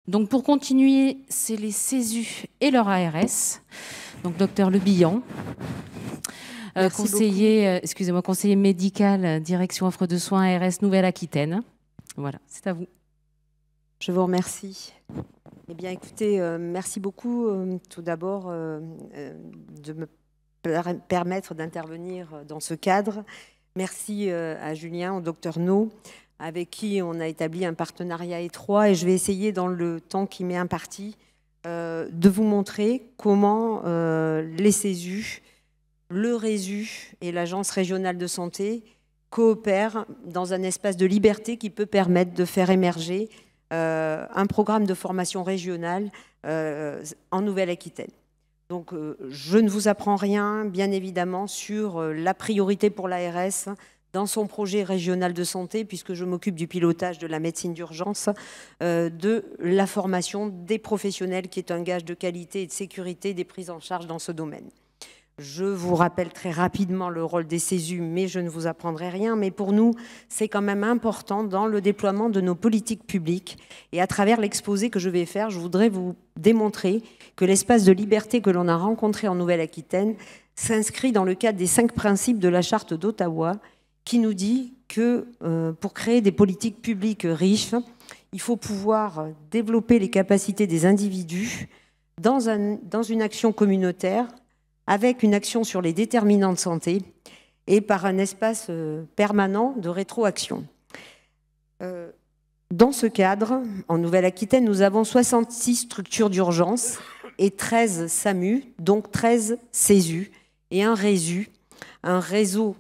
Donc pour continuer, c'est les CESU et leur ARS. Donc docteur Le Bihan, conseiller, excusez-moi, conseiller médical, direction offre de soins ARS Nouvelle-Aquitaine. Voilà, c'est à vous. Je vous remercie. Eh bien, écoutez, merci beaucoup tout d'abord de me permettre d'intervenir dans ce cadre. Merci à Julien, au docteur No, avec qui on a établi un partenariat étroit, et je vais essayer, dans le temps qui m'est imparti, de vous montrer comment les CESU, le RESU et l'Agence régionale de santé coopèrent dans un espace de liberté qui peut permettre de faire émerger un programme de formation régionale en Nouvelle-Aquitaine. Donc, je ne vous apprends rien, bien évidemment, sur la priorité pour l'ARS dans son projet régional de santé, puisque je m'occupe du pilotage de la médecine d'urgence, de la formation des professionnels, qui est un gage de qualité et de sécurité des prises en charge dans ce domaine. Je vous rappelle très rapidement le rôle des CESU, mais je ne vous apprendrai rien. Mais pour nous, c'est quand même important dans le déploiement de nos politiques publiques. Et à travers l'exposé que je vais faire, je voudrais vous démontrer que l'espace de liberté que l'on a rencontré en Nouvelle-Aquitaine s'inscrit dans le cadre des 5 principes de la Charte d'Ottawa, qui nous dit que pour créer des politiques publiques riches, il faut pouvoir développer les capacités des individus dans une action communautaire, avec une action sur les déterminants de santé et par un espace permanent de rétroaction. Dans ce cadre, en Nouvelle-Aquitaine, nous avons 66 structures d'urgence et 13 SAMU, donc 13 CESU et un RESU, un réseau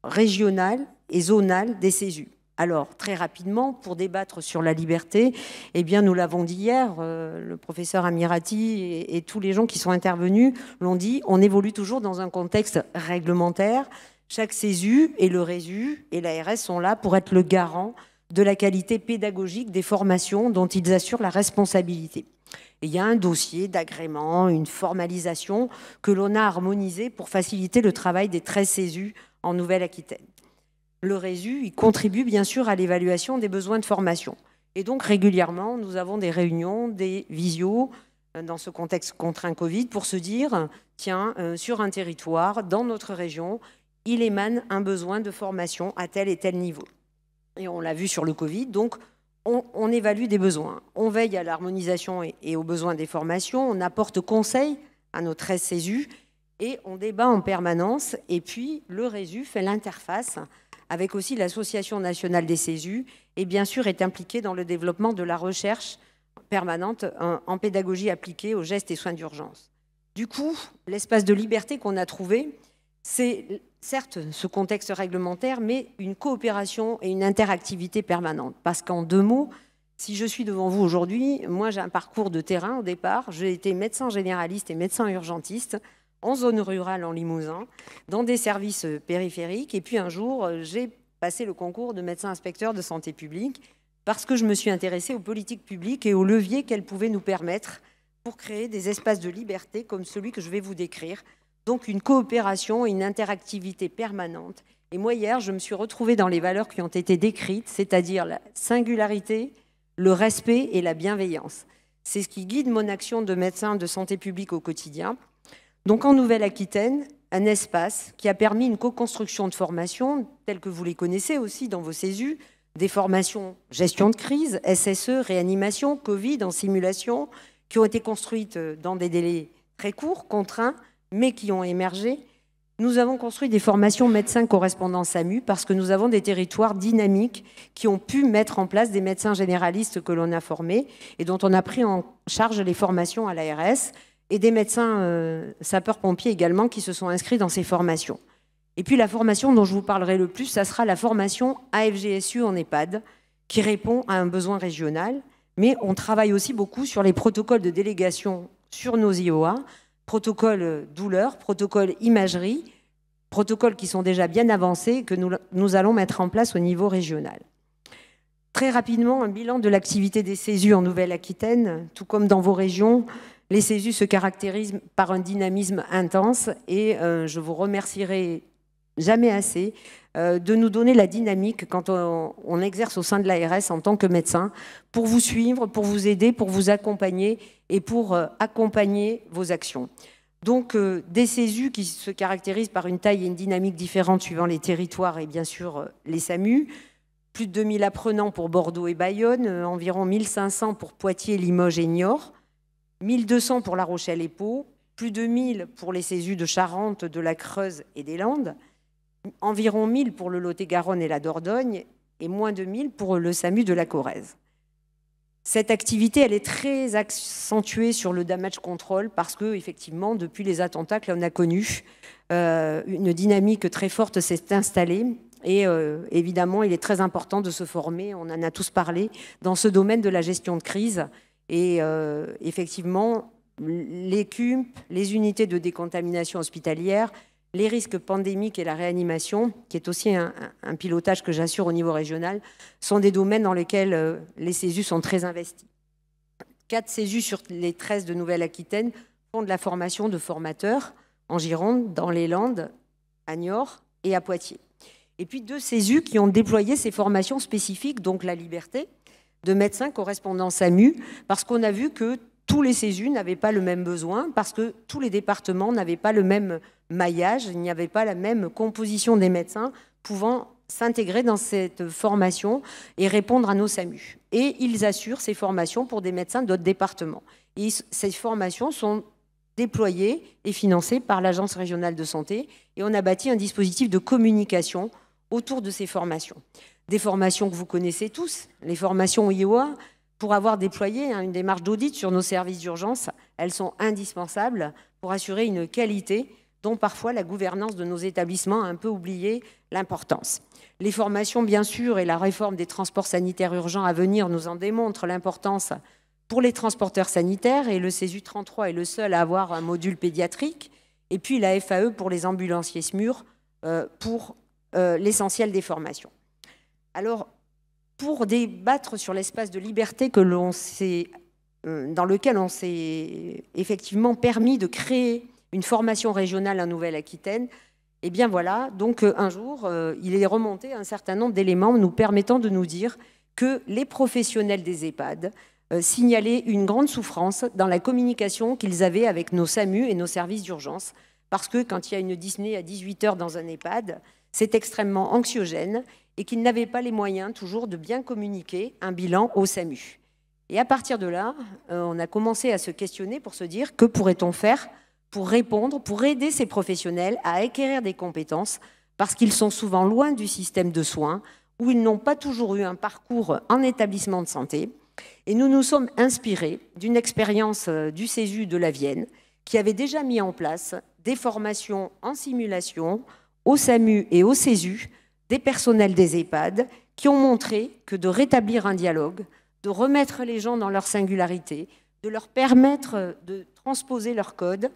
régional et zonal des CESU. Alors, très rapidement, pour débattre sur la liberté, eh bien, nous l'avons dit hier, le professeur Amirati et tous les gens qui sont intervenus l'ont dit, on évolue toujours dans un contexte réglementaire. Chaque CESU et le RESU et l'ARS sont là pour être le garant de la qualité pédagogique des formations dont ils assurent la responsabilité. Et il y a un dossier d'agrément, une formalisation que l'on a harmonisé pour faciliter le travail des 13 CESU en Nouvelle-Aquitaine. Le RESU, il contribue bien sûr à l'évaluation des besoins de formation. Et donc régulièrement, nous avons des réunions, des visios, dans ce contexte contraint Covid, pour se dire, tiens, sur un territoire, dans notre région, il émane un besoin de formation à tel et tel niveau. Et on l'a vu sur le Covid, donc on évalue des besoins. On veille à l'harmonisation et aux besoins des formations, on apporte conseil à nos 13 CESU, et on débat en permanence. Et puis, le RESU fait l'interface avec aussi l'Association nationale des CESU, et bien sûr est impliqué dans le développement de la recherche permanente en pédagogie appliquée aux gestes et soins d'urgence. Du coup, l'espace de liberté qu'on a trouvé, c'est certes ce contexte réglementaire, mais une coopération et une interactivité permanente. Parce qu'en 2 mots, si je suis devant vous aujourd'hui, moi j'ai un parcours de terrain au départ, j'ai été médecin généraliste et médecin urgentiste, en zone rurale en Limousin, dans des services périphériques. Et puis un jour, j'ai passé le concours de médecin inspecteur de santé publique parce que je me suis intéressée aux politiques publiques et aux leviers qu'elles pouvaient nous permettre pour créer des espaces de liberté comme celui que je vais vous décrire. Donc une coopération et une interactivité permanente. Et moi, hier, je me suis retrouvée dans les valeurs qui ont été décrites, c'est-à-dire la singularité, le respect et la bienveillance. C'est ce qui guide mon action de médecin de santé publique au quotidien. Donc en Nouvelle-Aquitaine, un espace qui a permis une co-construction de formations, telles que vous les connaissez aussi dans vos CESU, des formations gestion de crise, SSE, réanimation, Covid, en simulation, qui ont été construites dans des délais très courts, contraints, mais qui ont émergé. Nous avons construit des formations médecins correspondants SAMU parce que nous avons des territoires dynamiques qui ont pu mettre en place des médecins généralistes que l'on a formés et dont on a pris en charge les formations à l'ARS, et des médecins sapeurs-pompiers également qui se sont inscrits dans ces formations. Et puis la formation dont je vous parlerai le plus, ça sera la formation AFGSU en EHPAD, qui répond à un besoin régional, mais on travaille aussi beaucoup sur les protocoles de délégation sur nos IOA, protocoles douleur, protocoles imagerie, protocoles qui sont déjà bien avancés et que nous allons mettre en place au niveau régional. Très rapidement, un bilan de l'activité des CESU en Nouvelle-Aquitaine, tout comme dans vos régions. Les CESU se caractérisent par un dynamisme intense et je vous remercierai jamais assez de nous donner la dynamique quand on exerce au sein de l'ARS en tant que médecin, pour vous suivre, pour vous aider, pour vous accompagner et pour accompagner vos actions. Donc des CESU qui se caractérisent par une taille et une dynamique différentes suivant les territoires et bien sûr les SAMU. Plus de 2000 apprenants pour Bordeaux et Bayonne, environ 1500 pour Poitiers, Limoges et Niort, 1200 pour La Rochelle et Pau, plus de 1000 pour les CESU de Charente, de la Creuse et des Landes, environ 1000 pour le Lot-et-Garonne et la Dordogne, et moins de 1000 pour le SAMU de la Corrèze. Cette activité, elle est très accentuée sur le damage control parce que, effectivement, depuis les attentats que l'on a connus, une dynamique très forte s'est installée. Et évidemment, il est très important de se former, on en a tous parlé, dans ce domaine de la gestion de crise. Et effectivement, les CUMP, les unités de décontamination hospitalière, les risques pandémiques et la réanimation, qui est aussi un pilotage que j'assure au niveau régional, sont des domaines dans lesquels les CESU sont très investis. 4 CESU sur les 13 de Nouvelle-Aquitaine font de la formation de formateurs en Gironde, dans les Landes, à Niort et à Poitiers. Et puis 2 CESU qui ont déployé ces formations spécifiques, donc la liberté, de médecins correspondants SAMU, parce qu'on a vu que tous les CESU n'avaient pas le même besoin, parce que tous les départements n'avaient pas le même maillage, il n'y avait pas la même composition des médecins pouvant s'intégrer dans cette formation et répondre à nos SAMU. Et ils assurent ces formations pour des médecins d'autres départements. Et ces formations sont déployées et financées par l'Agence régionale de santé, et on a bâti un dispositif de communication autour de ces formations. Des formations que vous connaissez tous, les formations IOA, pour avoir déployé une démarche d'audit sur nos services d'urgence, elles sont indispensables pour assurer une qualité dont parfois la gouvernance de nos établissements a un peu oublié l'importance. Les formations, bien sûr, et la réforme des transports sanitaires urgents à venir nous en démontrent l'importance pour les transporteurs sanitaires, et le CESU 33 est le seul à avoir un module pédiatrique, et puis la FAE pour les ambulanciers SMUR pour l'essentiel des formations. Alors, pour débattre sur l'espace de liberté dans lequel on s'est effectivement permis de créer une formation régionale en Nouvelle-Aquitaine, eh bien voilà, donc un jour, il est remonté un certain nombre d'éléments nous permettant de nous dire que les professionnels des EHPAD signalaient une grande souffrance dans la communication qu'ils avaient avec nos SAMU et nos services d'urgence, parce que quand il y a une dyspnée à 18 h dans un EHPAD, c'est extrêmement anxiogène et qu'ils n'avaient pas les moyens toujours de bien communiquer un bilan au SAMU. Et à partir de là, on a commencé à se questionner pour se dire que pourrait-on faire pour répondre, pour aider ces professionnels à acquérir des compétences, parce qu'ils sont souvent loin du système de soins, où ils n'ont pas toujours eu un parcours en établissement de santé. Et nous nous sommes inspirés d'une expérience du CESU de la Vienne, qui avait déjà mis en place des formations en simulation au SAMU et au CESU, des personnels des EHPAD, qui ont montré que de rétablir un dialogue, de remettre les gens dans leur singularité, de leur permettre de transposer leur code,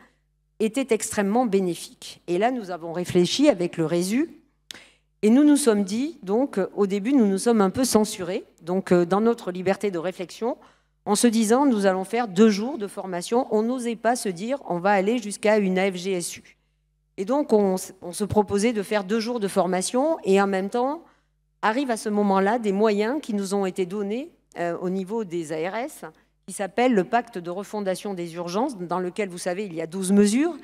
était extrêmement bénéfique. Et là, nous avons réfléchi avec le RESU, et nous nous sommes dit, donc, au début, nous nous sommes un peu censurés, donc, dans notre liberté de réflexion, en se disant, nous allons faire 2 jours de formation. On n'osait pas se dire, on va aller jusqu'à une AFGSU. Et donc, on se proposait de faire 2 jours de formation, et en même temps, arrivent à ce moment-là des moyens qui nous ont été donnés au niveau des ARS, qui s'appelle le pacte de refondation des urgences, dans lequel, vous savez, il y a 12 mesures.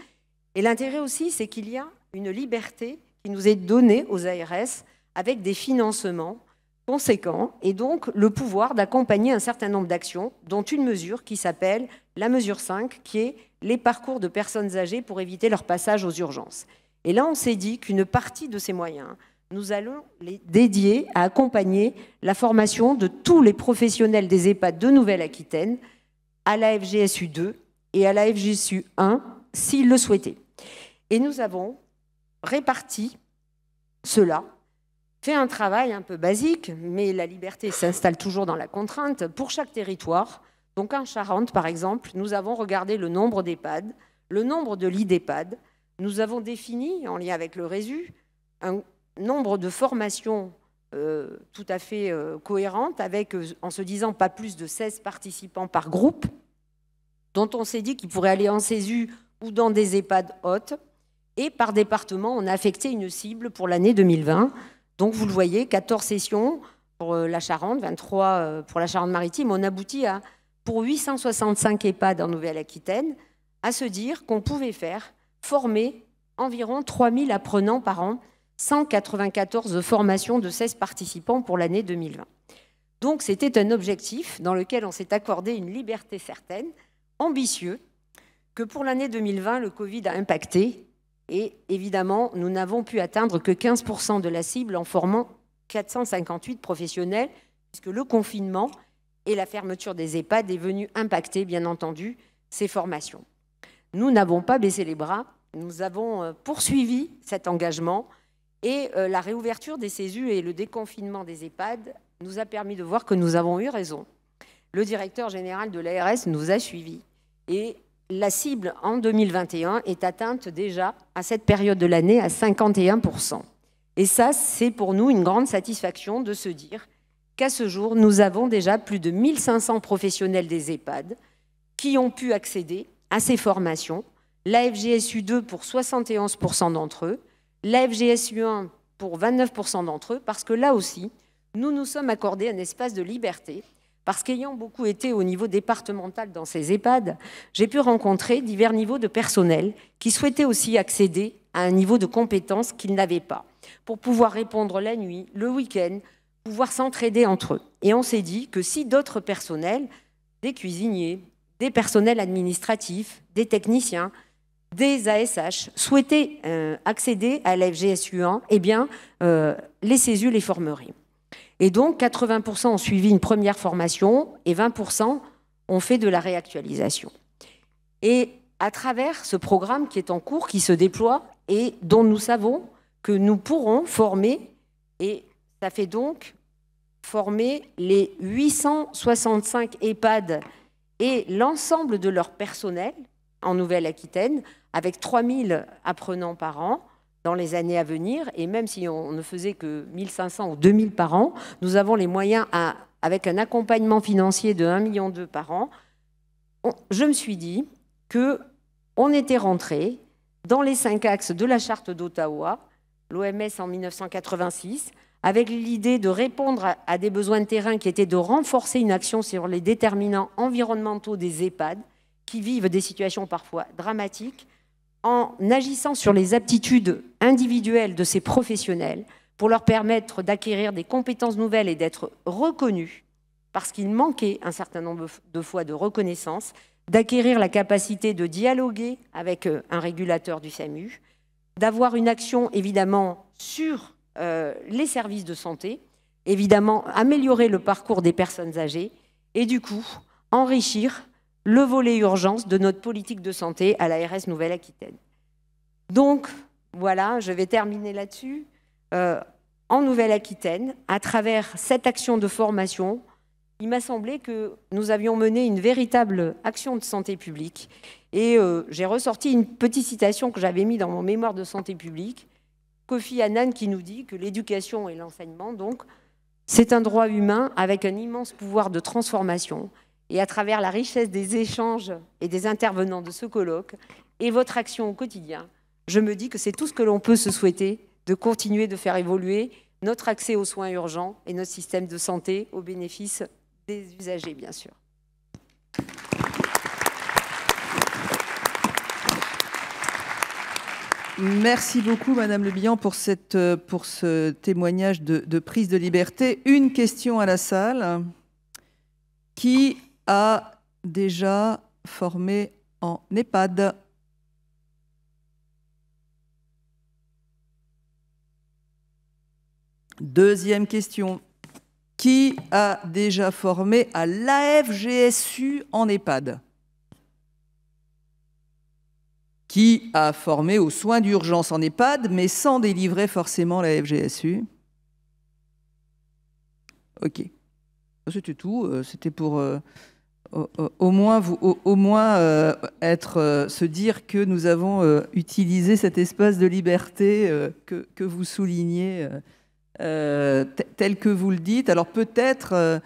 Et l'intérêt aussi, c'est qu'il y a une liberté qui nous est donnée aux ARS avec des financements conséquents et donc le pouvoir d'accompagner un certain nombre d'actions, dont une mesure qui s'appelle la mesure 5, qui est les parcours de personnes âgées pour éviter leur passage aux urgences. Et là, on s'est dit qu'une partie de ces moyens, nous allons les dédier à accompagner la formation de tous les professionnels des EHPAD de Nouvelle-Aquitaine à la FGSU 2 et à la FGSU 1, s'ils le souhaitaient. Et nous avons réparti cela, fait un travail un peu basique, mais la liberté s'installe toujours dans la contrainte, pour chaque territoire. Donc en Charente, par exemple, nous avons regardé le nombre d'EHPAD, le nombre de lits d'EHPAD. Nous avons défini, en lien avec le RESU, un nombre de formations tout à fait cohérentes, avec, en se disant, pas plus de 16 participants par groupe, dont on s'est dit qu'ils pourraient aller en CESU ou dans des EHPAD hôtes. Et par département, on a affecté une cible pour l'année 2020. Donc vous le voyez, 14 sessions pour la Charente, 23 pour la Charente-Maritime. On aboutit à, pour 865 EHPAD en Nouvelle-Aquitaine, à se dire qu'on pouvait former environ 3000 apprenants par an, 194 formations de 16 participants pour l'année 2020. Donc c'était un objectif dans lequel on s'est accordé une liberté certaine, ambitieux, que pour l'année 2020, le Covid a impacté. Et évidemment, nous n'avons pu atteindre que 15% de la cible en formant 458 professionnels, puisque le confinement et la fermeture des EHPAD est venu impacter, bien entendu, ces formations. Nous n'avons pas baissé les bras, nous avons poursuivi cet engagement et la réouverture des CESU et le déconfinement des EHPAD nous a permis de voir que nous avons eu raison. Le directeur général de l'ARS nous a suivis et la cible en 2021 est atteinte déjà à cette période de l'année à 51%. Et ça, c'est pour nous une grande satisfaction de se dire qu'à ce jour, nous avons déjà plus de 1500 professionnels des EHPAD qui ont pu accéder à ces formations. La FGSU2 pour 71% d'entre eux, la FGSU1 pour 29% d'entre eux, parce que là aussi, nous nous sommes accordés un espace de liberté. Parce qu'ayant beaucoup été au niveau départemental dans ces EHPAD, j'ai pu rencontrer divers niveaux de personnel qui souhaitaient aussi accéder à un niveau de compétences qu'ils n'avaient pas, pour pouvoir répondre la nuit, le week-end, pouvoir s'entraider entre eux. Et on s'est dit que si d'autres personnels, des cuisiniers, des personnels administratifs, des techniciens, des ASH, souhaitaient accéder à la FGSU1, eh bien, les CESU les formeraient. Et donc, 80% ont suivi une première formation et 20% ont fait de la réactualisation. Et à travers ce programme qui est en cours, qui se déploie et dont nous savons que nous pourrons former, et ça fait donc former les 865 EHPAD et l'ensemble de leur personnel en Nouvelle-Aquitaine, avec 3000 apprenants par an, dans les années à venir, et même si on ne faisait que 1500 ou 2000 par an, nous avons les moyens, avec un accompagnement financier de 1,2 million par an. Je me suis dit qu'on était rentré dans les 5 axes de la charte d'Ottawa, l'OMS en 1986, avec l'idée de répondre à des besoins de terrain qui étaient de renforcer une action sur les déterminants environnementaux des EHPAD, qui vivent des situations parfois dramatiques, en agissant sur les aptitudes individuelles de ces professionnels pour leur permettre d'acquérir des compétences nouvelles et d'être reconnus, parce qu'il manquait un certain nombre de fois de reconnaissance, d'acquérir la capacité de dialoguer avec un régulateur du SAMU, d'avoir une action évidemment sur les services de santé, évidemment améliorer le parcours des personnes âgées et du coup enrichir le volet urgence de notre politique de santé à l'ARS Nouvelle-Aquitaine. Donc, voilà, je vais terminer là-dessus. En Nouvelle-Aquitaine, à travers cette action de formation, il m'a semblé que nous avions mené une véritable action de santé publique. Et j'ai ressorti une petite citation que j'avais mise dans mon mémoire de santé publique, Kofi Annan, qui nous dit que l'éducation et l'enseignement, donc, c'est un droit humain avec un immense pouvoir de transformation. Et à travers la richesse des échanges et des intervenants de ce colloque et votre action au quotidien, je me dis que c'est tout ce que l'on peut se souhaiter, de continuer de faire évoluer notre accès aux soins urgents et notre système de santé au bénéfice des usagers, bien sûr. Merci beaucoup, Madame Le Bihan, pour ce témoignage de prise de liberté. Une question à la salle. Qui a déjà formé en EHPAD? Deuxième question. Qui a déjà formé à l'AFGSU en EHPAD? Qui a formé aux soins d'urgence en EHPAD, mais sans délivrer forcément la FGSU? Ok. C'était tout. C'était pour au moins se dire que nous avons utilisé cet espace de liberté que vous soulignez tel que vous le dites. Alors peut-être,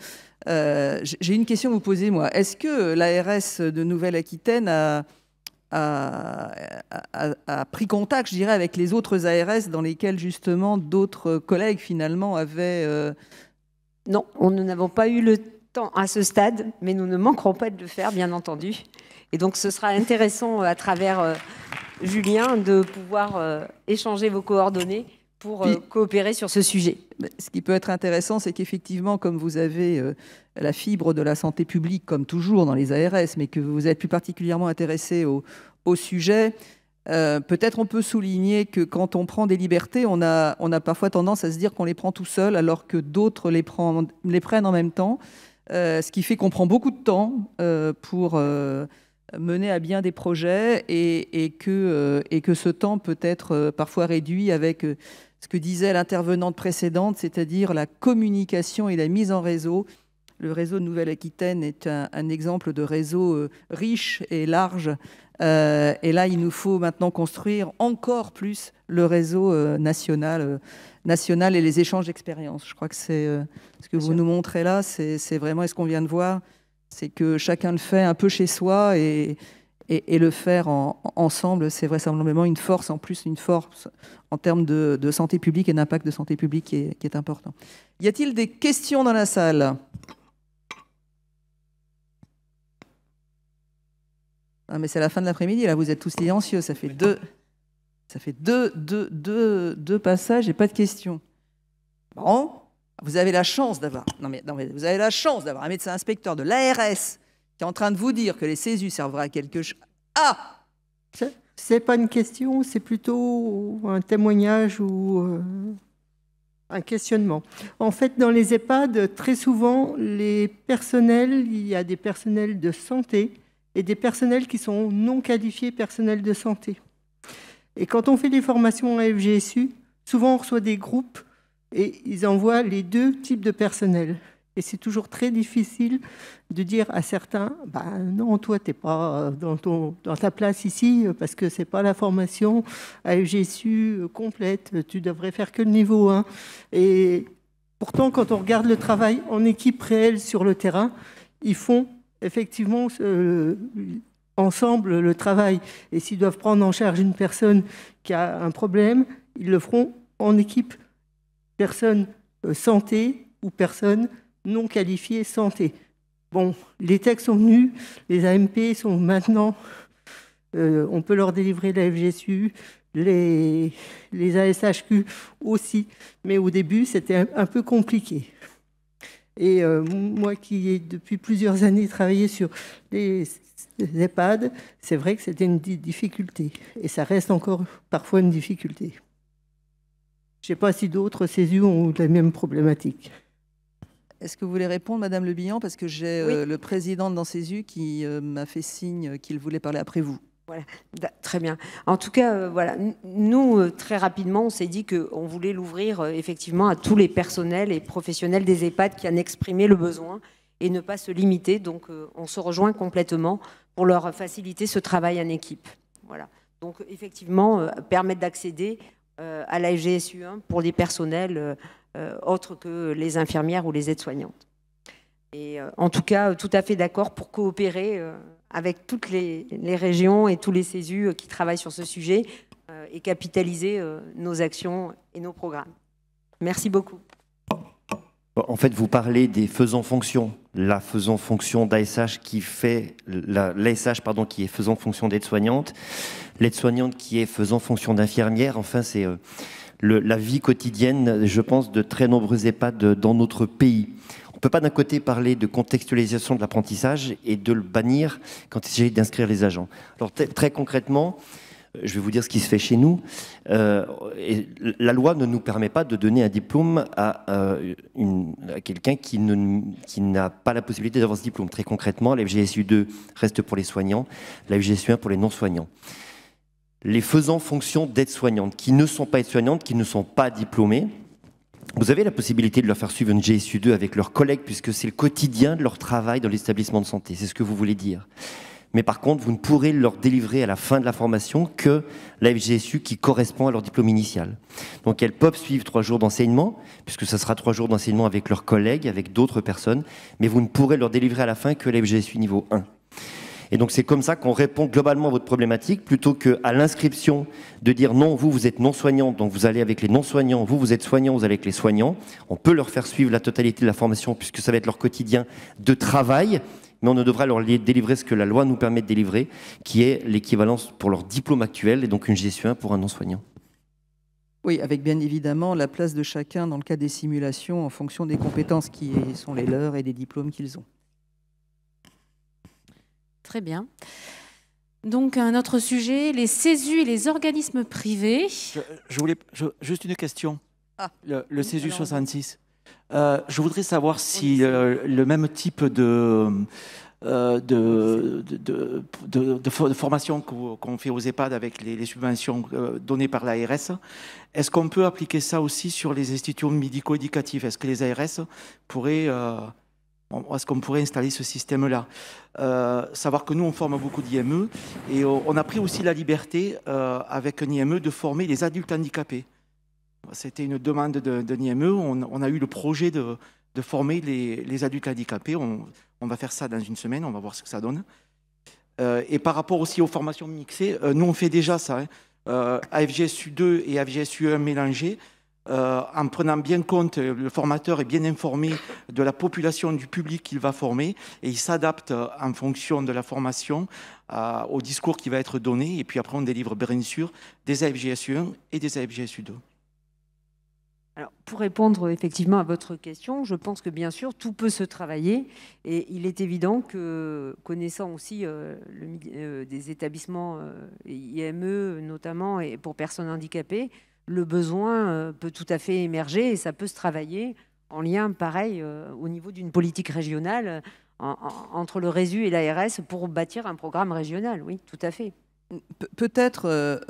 j'ai une question à vous poser, moi. Est-ce que l'ARS de Nouvelle-Aquitaine a a pris contact, je dirais, avec les autres ARS dans lesquels justement d'autres collègues finalement avaient... Non, nous n'avons pas eu le temps à ce stade, mais nous ne manquerons pas de le faire, bien entendu. Et donc ce sera intéressant à travers Julien de pouvoir échanger vos coordonnées pour coopérer sur ce sujet. Ce qui peut être intéressant, c'est qu'effectivement, comme vous avez la fibre de la santé publique, comme toujours dans les ARS, mais que vous êtes plus particulièrement intéressé au sujet, peut-être on peut souligner que quand on prend des libertés, on a parfois tendance à se dire qu'on les prend tout seul, alors que d'autres les prennent en même temps, ce qui fait qu'on prend beaucoup de temps pour mener à bien des projets et que ce temps peut être parfois réduit avec ce que disait l'intervenante précédente, c'est-à-dire la communication et la mise en réseau. Le réseau de Nouvelle-Aquitaine est un exemple de réseau riche et large. Et là, il nous faut maintenant construire encore plus le réseau national et les échanges d'expériences. Je crois que c'est ce que vous nous montrez là, c'est vraiment ce qu'on vient de voir, c'est que chacun le fait un peu chez soi et le faire ensemble, c'est vraisemblablement une force, en plus une force en termes de santé publique et d'impact de santé publique qui est important. Y a-t-il des questions dans la salle ? Ah, mais c'est la fin de l'après-midi, là, vous êtes tous silencieux, ça fait deux passages et pas de questions. Bon, vous avez la chance d'avoir... Non mais vous avez la chance d'avoir un médecin inspecteur de l'ARS qui est en train de vous dire que les CESU servent à quelque chose. Ah ! C'est pas une question, c'est plutôt un témoignage ou un questionnement. En fait, dans les EHPAD, très souvent, les personnels, il y a des personnels de santé et des personnels qui sont non qualifiés personnels de santé. Et quand on fait des formations à FGSU, souvent on reçoit des groupes et ils envoient les deux types de personnels. Et c'est toujours très difficile de dire à certains, non, toi, tu n'es pas dans ta place ici parce que ce n'est pas la formation à FGSU complète, tu devrais faire que le niveau 1. Et pourtant, quand on regarde le travail en équipe réelle sur le terrain, ils font effectivement ensemble le travail. Et s'ils doivent prendre en charge une personne qui a un problème, ils le feront en équipe, personne santé ou personne non qualifiée santé. Bon, les textes sont venus, les AMP sont maintenant, on peut leur délivrer la FGSU, les ASHQ aussi, mais au début c'était un peu compliqué. Et moi qui ai depuis plusieurs années travaillé sur les EHPAD, c'est vrai que c'était une difficulté. Et ça reste encore parfois une difficulté. Je ne sais pas si d'autres CESU ont la même problématique. Est-ce que vous voulez répondre, Madame Le Bihan ? Parce que j'ai Oui. le président de CESU qui m'a fait signe qu'il voulait parler après vous. Voilà, très bien. En tout cas, voilà, nous, très rapidement, on s'est dit qu'on voulait l'ouvrir effectivement à tous les personnels et professionnels des EHPAD qui en exprimaient le besoin et ne pas se limiter. Donc, on se rejoint complètement pour leur faciliter ce travail en équipe. Voilà. Donc, effectivement, permettre d'accéder à la FGSU1 pour des personnels autres que les infirmières ou les aides-soignantes. Et en tout cas, tout à fait d'accord pour coopérer avec toutes les régions et tous les CESU qui travaillent sur ce sujet et capitaliser nos actions et nos programmes. Merci beaucoup. En fait, vous parlez des faisans fonction. La faisant fonction d'ASH qui fait l'ASH qui est faisant fonction d'aide-soignante, l'aide-soignante qui est faisant fonction d'infirmière. Enfin, c'est la vie quotidienne, je pense, de très nombreux EHPAD dans notre pays. On ne peut pas d'un côté parler de contextualisation de l'apprentissage et de le bannir quand il s'agit d'inscrire les agents. Alors très concrètement, je vais vous dire ce qui se fait chez nous. La loi ne nous permet pas de donner un diplôme à quelqu'un qui n'a pas la possibilité d'avoir ce diplôme. Très concrètement, la FGSU2 reste pour les soignants, la FGSU1 pour les non-soignants. Les faisant fonction d'aide-soignantes, qui ne sont pas aides-soignantes, qui ne sont pas diplômées, vous avez la possibilité de leur faire suivre une GSU2 avec leurs collègues, puisque c'est le quotidien de leur travail dans l'établissement de santé. C'est ce que vous voulez dire. Mais par contre, vous ne pourrez leur délivrer à la fin de la formation que la FGSU qui correspond à leur diplôme initial. Donc elles peuvent suivre 3 jours d'enseignement, puisque ça sera 3 jours d'enseignement avec leurs collègues, avec d'autres personnes, mais vous ne pourrez leur délivrer à la fin que la FGSU niveau 1. Et donc c'est comme ça qu'on répond globalement à votre problématique, plutôt qu'à l'inscription de dire non, vous êtes non-soignant, donc vous allez avec les non-soignants, vous êtes soignant, vous allez avec les soignants. On peut leur faire suivre la totalité de la formation puisque ça va être leur quotidien de travail, mais on ne devra leur délivrer ce que la loi nous permet de délivrer, qui est l'équivalence pour leur diplôme actuel, et donc une GSU1 pour un non-soignant. Oui, avec bien évidemment la place de chacun dans le cas des simulations en fonction des compétences qui sont les leurs et des diplômes qu'ils ont. Très bien. Donc, un autre sujet, les CESU et les organismes privés. Juste une question. Ah. Le CESU 66. Je voudrais savoir si le même type de formation qu'on fait aux EHPAD avec les subventions données par l'ARS, est-ce qu'on peut appliquer ça aussi sur les instituts médico-éducatifs? Est-ce que les ARS pourraient... Est-ce qu'on pourrait installer ce système-là? Savoir que nous, on forme beaucoup d'IME et on a pris aussi la liberté, avec un IME, de former les adultes handicapés. C'était une demande d'un IME. On a eu le projet de former les adultes handicapés. On va faire ça dans une semaine, on va voir ce que ça donne. Et par rapport aussi aux formations mixées, nous, on fait déjà ça. AFGSU2 et AFGSU1 mélangés. En prenant bien compte, le formateur est bien informé de la population du public qu'il va former et il s'adapte en fonction de la formation au discours qui va être donné. Et puis après, on délivre bien sûr des AFGSU1 et des AFGSU2. Alors, pour répondre effectivement à votre question, je pense que bien sûr, tout peut se travailler et il est évident que, connaissant aussi des établissements IME notamment et pour personnes handicapées, le besoin peut tout à fait émerger et ça peut se travailler en lien pareil au niveau d'une politique régionale entre le RESU et l'ARS pour bâtir un programme régional, oui, tout à fait. Peut-être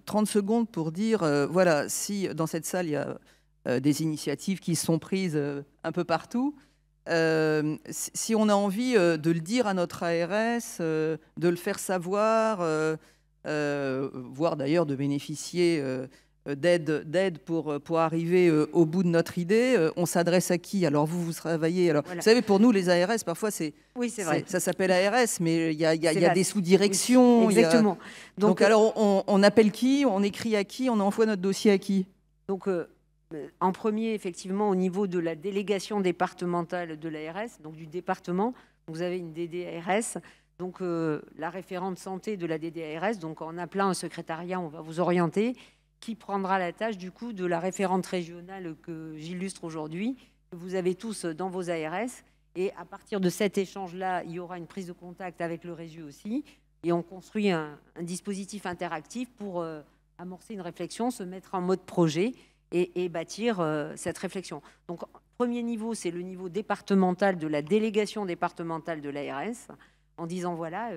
30 secondes pour dire, voilà, si dans cette salle, il y a des initiatives qui sont prises un peu partout, si on a envie de le dire à notre ARS, de le faire savoir, voire d'ailleurs de bénéficier d'aide pour arriver au bout de notre idée, on s'adresse à qui? Alors vous travaillez. Alors, voilà. Vous savez, pour nous, les ARS, parfois, oui, c'est vrai. Ça s'appelle ARS, mais il y a des sous-directions. Oui, exactement. Donc alors, on appelle qui? On écrit à qui? On envoie notre dossier à qui? Donc, en premier, effectivement, au niveau de la délégation départementale de l'ARS, donc du département, vous avez une DDARS. Donc, la référente santé de la DDARS, donc en appelant un secrétariat, on va vous orienter, qui prendra la tâche du coup de la référente régionale que j'illustre aujourd'hui, que vous avez tous dans vos ARS. Et à partir de cet échange-là, il y aura une prise de contact avec le RESU aussi. Et on construit un dispositif interactif pour amorcer une réflexion, se mettre en mode projet et bâtir cette réflexion. Donc, premier niveau, c'est le niveau départemental de la délégation départementale de l'ARS, en disant, voilà,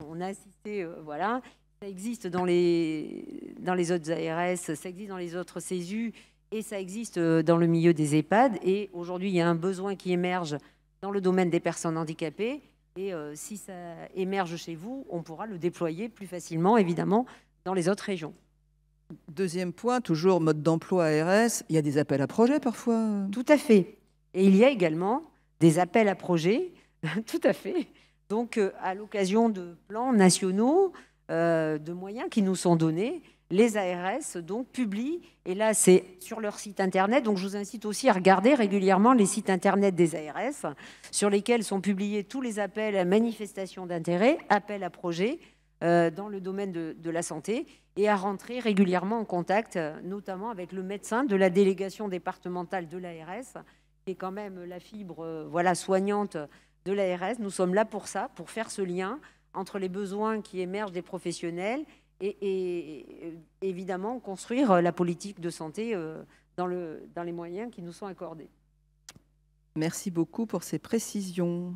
on a assisté, voilà, ça existe dans les autres ARS, ça existe dans les autres CESU et ça existe dans le milieu des EHPAD. Et aujourd'hui, il y a un besoin qui émerge dans le domaine des personnes handicapées. Et si ça émerge chez vous, on pourra le déployer plus facilement, évidemment, dans les autres régions. Deuxième point, toujours mode d'emploi ARS, il y a des appels à projets parfois. Tout à fait. Et il y a également des appels à projets, tout à fait. Donc, à l'occasion de plans nationaux, de moyens qui nous sont donnés, les ARS donc publient, et là c'est sur leur site internet, donc je vous incite aussi à regarder régulièrement les sites internet des ARS sur lesquels sont publiés tous les appels à manifestation d'intérêt, appels à projets dans le domaine de la santé, et à rentrer régulièrement en contact notamment avec le médecin de la délégation départementale de l'ARS, qui est quand même la fibre soignante de l'ARS. Nous sommes là pour ça, pour faire ce lien entre les besoins qui émergent des professionnels et évidemment construire la politique de santé dans les moyens qui nous sont accordés. Merci beaucoup pour ces précisions.